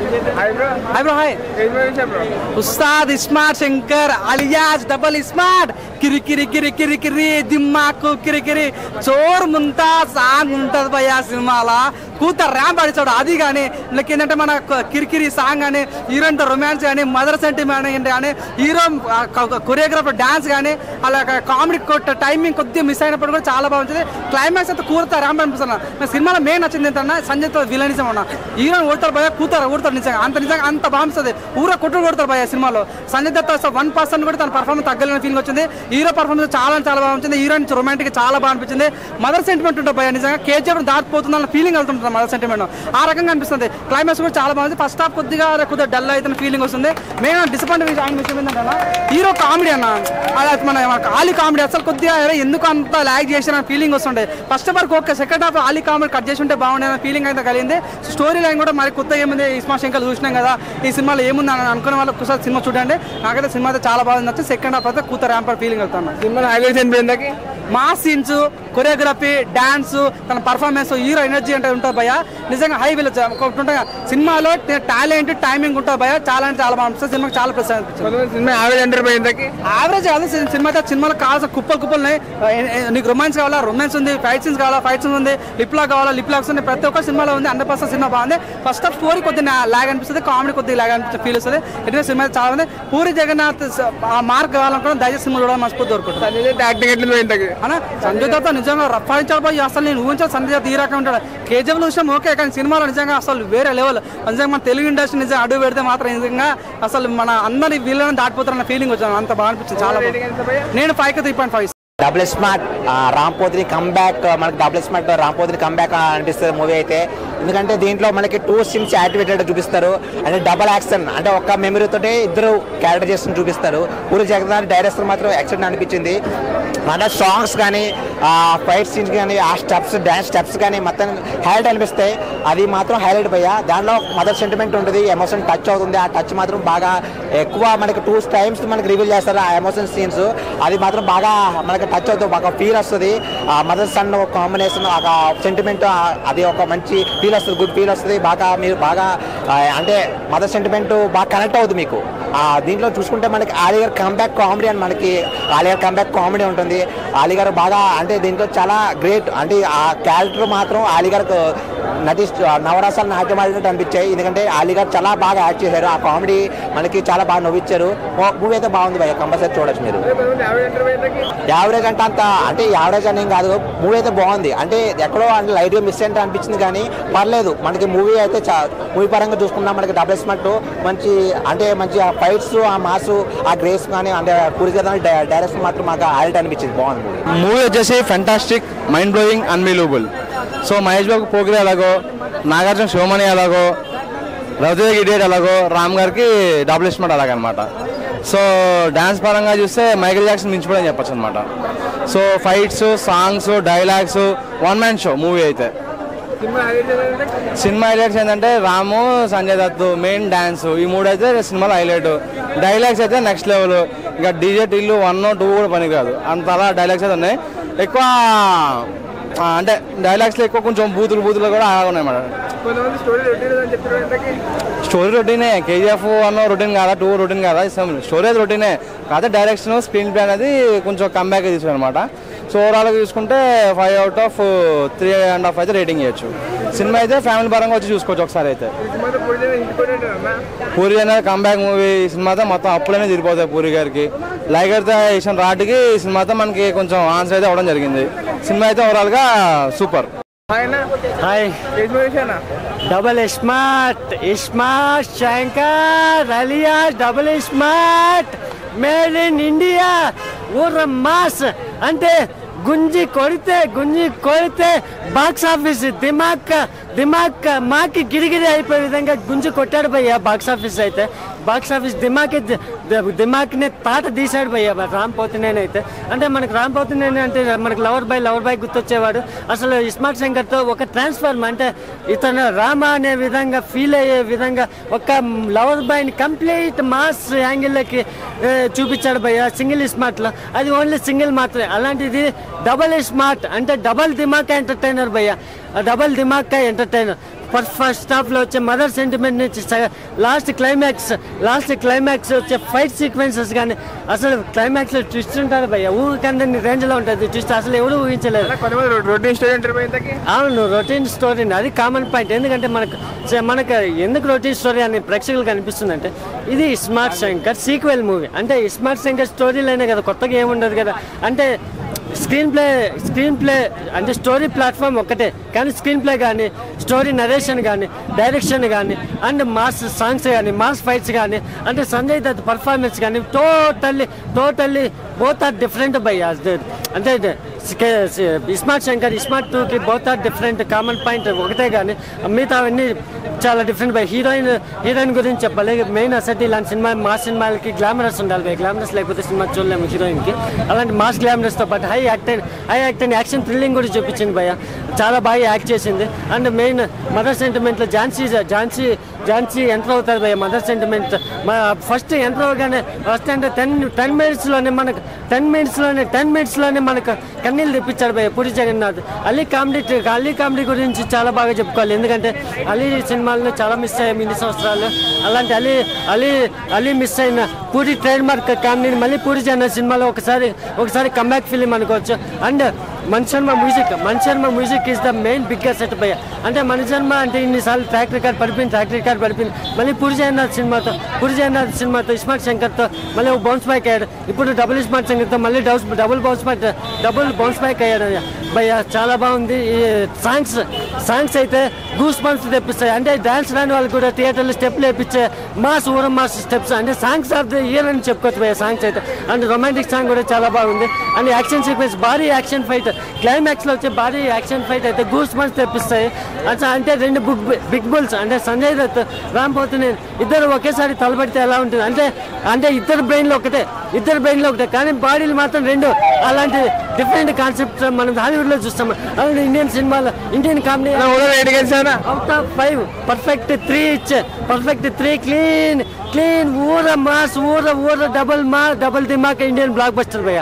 Hi bro hi उस्ताद smart Shankar alias double smart किरी किरी किरी किरी किरी दिमाग किरी किरी चोर मुंता సాంగ్ ఉంటుంది భయ్యా సినిమాలో కూత ర్యాంప్ ఆడిచాడు అది కానీ లైక్ ఏంటంటే మన కిరికిరి సాంగ్ కానీ హీరోయిన్తో రొమాన్స్ కానీ మదర్ సెంటిమెంట్ కానీ హీరో కొరియోగ్రాఫర్ డాన్స్ కానీ అలా కామెడీ టైమింగ్ కొద్దిగా మిస్ అయినప్పుడు కూడా చాలా బాగుంటుంది. క్లైమాక్స్ అయితే కూత ర్యాంప్ అనిపిస్తున్నా సినిమాలో మెయిన్ నచ్చింది ఏంటన్నా సంజయ్తో విలనిజం ఉన్నా హీరోయిన్ ఓడతారు భయ్యా ఊడతారు నిజంగా అంత బాగుంటుంది ఊర కొట్టుడు కొడతారు భయ్యా సినిమాలో. సంజయ్ దత్ 1% కూడా తన పర్ఫార్మెన్స్ తగ్గలేని ఫీలింగ్ వచ్చింది. హీరో పర్ఫార్మెన్స్ చాలా బాగుంటుంది. హీరోయిన్ రొమాంటిక్ చాలా బాగా అనిపించింది. మదర్ సెంటిమెంట్ ఉంటుంది భయ్యా నిజంగా కేజీఎఫ్ దాటిపోతుంది అన్న ఫీలింగ్ వెళ్తుంటుంది మదర్ సెంటిమెంట్ ఆ రకంగా అనిపిస్తుంది. క్లైమాక్స్ కూడా చాలా బాగుంది. ఫస్ట్ హాఫ్ కొద్దిగా డల్ అయితే ఫీలింగ్ వస్తుంది. మెయిన్ డిసప్పాయింట్ ఆయన విషయం ఏంటంటే హీరో కామెడీ అన్న అది మన ఆలీ కామెడీ అసలు కొద్దిగా ఎందుకు అంత ల్యాగ్ చేసిన ఫీలింగ్ వస్తుండే. ఫస్ట్ వరకు okay second half Ali comedy cut చేసి ఉంటే బాగుండే అన్న ఫీలింగ్ అయితే కలిగింది. స్టోరీ లైన్ కూడా మరి కొత్త ఏముంది ఇస్మార్ట్ శంకర్ చూసినాం కదా ఈ సినిమాలో ఏముంది అని అనుకునే వాళ్ళు ఒకసారి సినిమా చూడండి. నాకైతే సినిమా అయితే చాలా బాగా నచ్చింది. సెకండ్ హాఫ్ అయితే కూత ర్యాంపర్ ఫీలింగ్ వెళ్తాను. సినిమా హైలైట్స్ ఏంటి మాస్ సీన్స్ కొరియోగ్రఫీ డాన్స్ తన పర్ఫార్మెన్స్ హీరో ఎనర్జీ అంటే ఉంటుంది భయ్యా నిజంగా హై విల్ ఉంటుంది. సినిమాలో టాలెంట్ టైమింగ్ ఉంటుంది భయ్యా చాలా అంటే చాలా బాగుంటుంది. సినిమాకి చాలా ప్లస్ అనిపించింది. యావరేజ్ కాదు సినిమాలో కావాల్సిన కుప్పలు నీకు రొమాన్స్ కావాలా రొమాన్స్ ఉంది, ఫైట్ సీన్స్ కావాలా ఫైట్ సీన్స్ ఉంది, లిప్ లాక్ కావాలా లిప్ లాక్స్ ఉంది. ప్రతి ఒక్క సినిమాలో ఉంది. 100% సినిమా బాగుంది. ఫస్ట్ హాఫ్ స్టోరీ కొద్దిగా లాగ్ అనిపిస్తుంది. కామెడీ కొద్దిగా లాగ్ అనిపిస్తుంది ఫీల్ వస్తుంది. ఎటువంటి సినిమా చాలా ఉంది. పూరి జగన్నాథ్ ఆ మార్క్ కావాలనుకున్న దయచేసి సినిమా చూడాలని మనస్ఫూర్తి దొరుకుతుంది. అన్న సంజయ్ దత్ నిజంగా రఫాయించాడు పోయి అసలు నేను ఊహించాలి సంజయ్ దత్ ఈ రకంగా ఉంటాడు. కేజీఎఫ్ విషయం ఓకే కానీ సినిమాలో నిజంగా అసలు వేరే లెవెల్. నిజంగా మన తెలుగు ఇండస్ట్రీ నిజంగా అడుగు పెడితే మాత్రం నిజంగా అసలు మన అందరి వీళ్ళని దాటిపోతారన్న ఫీలింగ్ వచ్చాను. అంత బాగా అనిపించింది. చాలా నేను 5కి 3.5. డబుల్ స్మార్ట్ రామ్ పోతిని కంబ్యాక్ మనకి డబుల్ స్మార్ట్ రామ్ పోతిని కంబ్యాక్ అనిపిస్తుంది మూవీ అయితే. ఎందుకంటే దీంట్లో మనకి 2 సీన్స్ యాక్టివేటెడ్ చూపిస్తారు. అంటే డబల్ యాక్షన్ అంటే ఒక్క మెమరీతోటే ఇద్దరు క్యారెక్టర్ చేస్తున్న చూపిస్తారు. పూరి జగన్నాథ్ డైరెక్టర్ మాత్రం యాక్షన్ అనిపించింది. మన సాంగ్స్ కానీ ఫైట్ సీన్స్ కానీ ఆ స్టెప్స్ డ్యాన్స్ స్టెప్స్ కానీ మొత్తం హైలైట్ అనిపిస్తాయి. అది మాత్రం హైలైట్ పోయా. దాంట్లో మదర్ సెంటిమెంట్ ఉంటుంది, ఎమోషన్ టచ్ అవుతుంది. ఆ టచ్ మాత్రం బాగా ఎక్కువ మనకి 2 టైమ్స్ మనకి రివీల్ చేస్తారు ఆ ఎమోషన్ సీన్స్. అది మాత్రం బాగా మనకి టచ్ అవుతుంది. బాగా ఫీల్ వస్తుంది. మదర్ సన్ కాంబినేషన్ ఒక సెంటిమెంట్ అది ఒక మంచి ఫీల్ వస్తుంది. గుడ్ ఫీల్ వస్తుంది. బాగా మీరు బాగా అంటే మదర్ సెంటిమెంట్ బాగా కనెక్ట్ అవుతుంది మీకు. దీంట్లో చూసుకుంటే మనకి ఆలీ గారు కంబ్యాక్ కామెడీ అని మనకి ఆలీ గారు కంబ్యాక్ కామెడీ ఉంటుంది. ఆలీ గారు బాగా అంటే దీంట్లో చాలా గ్రేట్. అంటే ఆ క్యారెక్టర్ మాత్రం ఆలీ గారు నవరసాలు నాట్యం ఆడినట్టు అనిపించాయి. ఎందుకంటే ఆలీ గారు చాలా బాగా యాక్ట్ చేశారు. ఆ కామెడీ మనకి చాలా బాగా నవ్వించారు. మూవీ అయితే బాగుంది భయ్య, కంపల్సరీ చూడొచ్చు మీరు. యావరేజ్ అంటే అంత అంటే యావరేజ్ అనేం కాదు, మూవీ అయితే బాగుంది. అంటే ఎక్కడో అంటే లైట్గా మిస్ అంటే అనిపించింది కానీ పర్లేదు. మనకి మూవీ అయితే మూవీ పరంగా చూసుకున్నా మనకి డబుల్ స్మార్ట్ మంచి అంటే మంచి ఆ ఫైట్స్ ఆ మాస్ ఆ గ్రేస్ కానీ అంటే పూరి జగన్నాథ్ డైరెక్షన్ మాత్రం మాకు హైలైట్ అనిపించింది. బాగుంది మూవీ వచ్చేసి fantastic, mind blowing, unbelievable. So Mahesh Babu Pokiri అలాగో, నాగార్జున శివమణి అలాగో, రవితేజ ఇడియట్ అలాగో, రామ్ గారికి డబుల్ స్మార్ట్ అలాగనమాట. సో డ్యాన్స్ పరంగా చూస్తే మైకేల్ జాక్సన్ మించిపోవడం చెప్పచ్చు అనమాట. So fights songs dialogues one man show movie అయితే. సినిమా హైలైట్స్ ఏంటంటే రాము సంజయ్ దత్ మెయిన్ డ్యాన్స్ ఈ 3 అయితే సినిమాలో హైలైట్. డైలాగ్స్ అయితే నెక్స్ట్ లెవెల్. ఇంకా డీజే టిల్లు 1, 2 కూడా పని కాదు అంతలా డైలాగ్స్ అయితే ఉన్నాయి. ఎక్కువ అంటే డైలాగ్స్లో ఎక్కువ కొంచెం బూతులు కూడా ఉన్నాయి అన్నమాట. స్టోరీ రొటీనే. కేజీఎఫ్ 1 రొటీన్ కాదా, 2 రొటీన్ కాదా, స్టోరీ అయితే రొటీనే కాకపోతే డైరెక్షన్ స్క్రీన్ ప్లే అనేది కొంచెం కంబ్యాక్ తీసుకుని అనమాట. సో ఓవరాల్గా చూసుకుంటే 5/3.5 అయితే రేటింగ్ ఇవ్వచ్చు. సినిమా అయితే ఫ్యామిలీ పరంగా వచ్చి చూసుకోవచ్చు ఒకసారి అయితే. పూరి అనేది కంబ్యాక్ మూవీ. సినిమాతో మొత్తం అప్పులనే తిరిగిపోతాయి పూరి గారికి. లైగర్తో వేసిన రాటుకి సినిమాతో మనకి కొంచెం ఆన్సర్ అయితే అవ్వడం జరిగింది. సినిమా అయితే ఓవరాల్గా super. Hi double smart Shankar alias double smart made in India ऊर मास अंटे गुंजी कोड़ते बाक्स आफीस दिमाग माँ की गिरिगिरी అయిపోయే విధంగా గుంజి కొట్టాడు భయ్యా బాక్స్ ఆఫీస్ అయితే. బాక్స్ ఆఫీస్ దిమాగ్ని తాట తీశాడు భయ్యా రామ్ పోతినేని అయితే. అంటే మనకు రామ్ పోతినేని అంటే మనకు లవర్ బాయ్ గుర్తొచ్చేవాడు. అసలు ఇస్మార్ట్ శంకర్తో ఒక ట్రాన్స్ఫార్మ్ అంటే ఇతను రామ అనే విధంగా ఫీల్ అయ్యే విధంగా ఒక లవర్ బాయ్ని కంప్లీట్ మాస్ యాంగిల్లోకి చూపించాడు భయ్యా సింగిల్ స్మార్ట్లో. అది ఓన్లీ సింగిల్ మాత్రమే. అలాంటిది డబల్ స్మార్ట్ అంటే డబల్ దిమాగ్ ఎంటర్టైనర్ భయ్యా. డబల్ దిమాగ్ కా ఎంటర్టైనర్ ఫస్ట్ హాఫ్ లో వచ్చే మదర్ సెంటిమెంట్ నుంచి లాస్ట్ క్లైమాక్స్ వచ్చే ఫైట్ సీక్వెన్సెస్ కానీ అసలు క్లైమాక్స్ లో ట్విస్ట్ ఉంటుంది భయ్య, ఊరికందని రేంజ్ లో ఉంటుంది ట్విస్ట్, అసలు ఎవరు ఊహించలేదు. అవును, రొటీన్ స్టోరీ అది కామన్ పాయింట్. ఎందుకంటే మనకు ఎందుకు రొటీన్ స్టోరీ అని ప్రేక్షకులకు అనిపిస్తుంది అంటే ఇది స్మార్ట్ శంకర్ సీక్వెల్ మూవీ. అంటే స్మార్ట్ శంకర్ స్టోరీలైనా కదా, కొత్తగా ఏముండదు కదా. అంటే స్క్రీన్ ప్లే అంటే స్టోరీ ప్లాట్ఫామ్ ఒక్కటే, కానీ స్క్రీన్ ప్లే కానీ స్టోరీ నరేషన్ కానీ డైరెక్షన్ కానీ అండ్ మాస్ సాంగ్స్ కానీ మాస్ ఫైట్స్ కానీ అంటే సంజయ్ దత్ పర్ఫార్మెన్స్ కానీ టోటల్లీ బోత్ ఆర్ డిఫరెంట్ బై. అంటే స్మార్ట్ శంకర్ స్మార్ట్ 2కి both are different. Common point ఒకటే కానీ మిగతా అవన్నీ చాలా డిఫరెంట్ బై. హీరోయిన్ గురించి చెప్పాలి. మెయిన్ అసెట్ ఇలాంటి మా సినిమాలకి గ్లామరస్ ఉండాలి బై. గ్లామరస్ లేకపోతే సినిమా చూడలేము హీరోయిన్కి. అలాంటి మాస్ గ్లామరస్తో పాటు హై యాక్టింగ్ యాక్షన్ థ్రిల్లింగ్ కూడా చూపించింది భయ్య. చాలా బాగా యాక్ట్ చేసింది. అండ్ మెయిన్ మదర్ సెంటిమెంట్లో ఝాన్సీ ఎంటర్ అవుతారు భయ్య. మదర్ సెంటిమెంట్ ఫస్ట్ ఎంటర్ అవగానే ఫస్ట్ అంటే 10 మినిట్స్లోనే మనకు కన్నీళ్ళు తెప్పించాడు భయ్య పూరి జగన్నాథ్. అలీ కామెడీ గురించి చాలా బాగా చెప్పుకోవాలి. ఎందుకంటే అలీ సినిమాలను చాలా మిస్ అయ్యాము ఇన్ని సంవత్సరాలు. అలాంటి అలీ మిస్ అయిన పూరి ట్రేడ్ మార్క్ కామెడీని మళ్ళీ పూరి జగన్నాథ్ సినిమాలో ఒకసారి కంబ్యాక్ ఫిలిం అనుకోవచ్చు. And Manisharma music is the main bigger set భయ్య. అంటే మణిశర్మ అంటే ఇన్నిసార్లు ట్రాక్ రికార్డ్ పడిపోయింది. మళ్ళీ పూరి జగన్నాథ్ సినిమాతో స్మార్ట్ శంకర్తో మళ్ళీ బౌన్స్ బ్యాక్ అయ్యాడు. ఇప్పుడు డబుల్ స్మార్ట్ శంకర్తో మళ్ళీ డబుల్ బౌన్స్ బ్యాక్ అయ్యాడు భయ్య. చాలా బాగుంది. ఈ సాంగ్స్ అయితే గూస్ బంప్స్ తెప్పిస్తాయి. అంటే డాన్స్ రాని వాళ్ళు కూడా థియేటర్లో స్టెప్లు వేయించే మాస్ స్టెప్స్. అంటే సాంగ్స్ ఆఫ్ ద ఇయర్ అని చెప్పుకోవచ్చు భయ్య సాంగ్స్ అయితే. అండ్ రొమాంటిక్ సాంగ్ కూడా చాలా బాగుంది. అండ్ యాక్షన్ సీక్వెన్స్ భారీ యాక్షన్ ఫైట్ క్లైమాక్స్ లో వచ్చే భారీ యాక్షన్ ఫైట్ అయితే గూస్ బంప్స్ తెప్పిస్తాయి. అంటే 2 బిగ్ బుల్స్ అంటే సంజయ్ దత్ రామ్ పోతినేని ఇద్దరు ఒకేసారి తలబడితే ఎలా ఉంటుంది. అంటే ఇద్దరు బ్రెయిన్లో ఒకటే కానీ బాడీలు మాత్రం 2. అలాంటి డిఫరెంట్ కాన్సెప్ట్ మనం హాలీవుడ్ లో చూస్తాం. అలాంటి Indian comedy out of 5 perfect 3 ఇచ్చే. పర్ఫెక్ట్ 3 క్లీన్ ఊర మాస్ ఊర డబుల్ దిమాక్ ఇండియన్ బ్లాక్ బస్టర్ భయ్య.